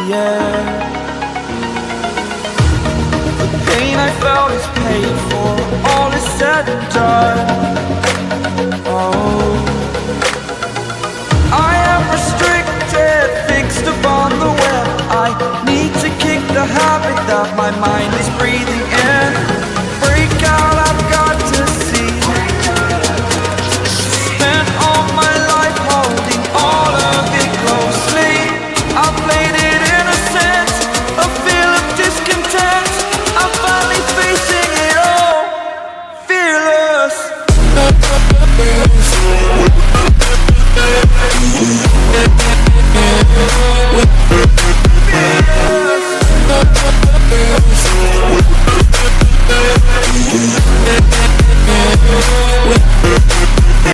yeah. The pain I felt is paid for, all is said and done. Oh, I am restricted, fixed upon the web. I need to kick the habit that my mind is breathing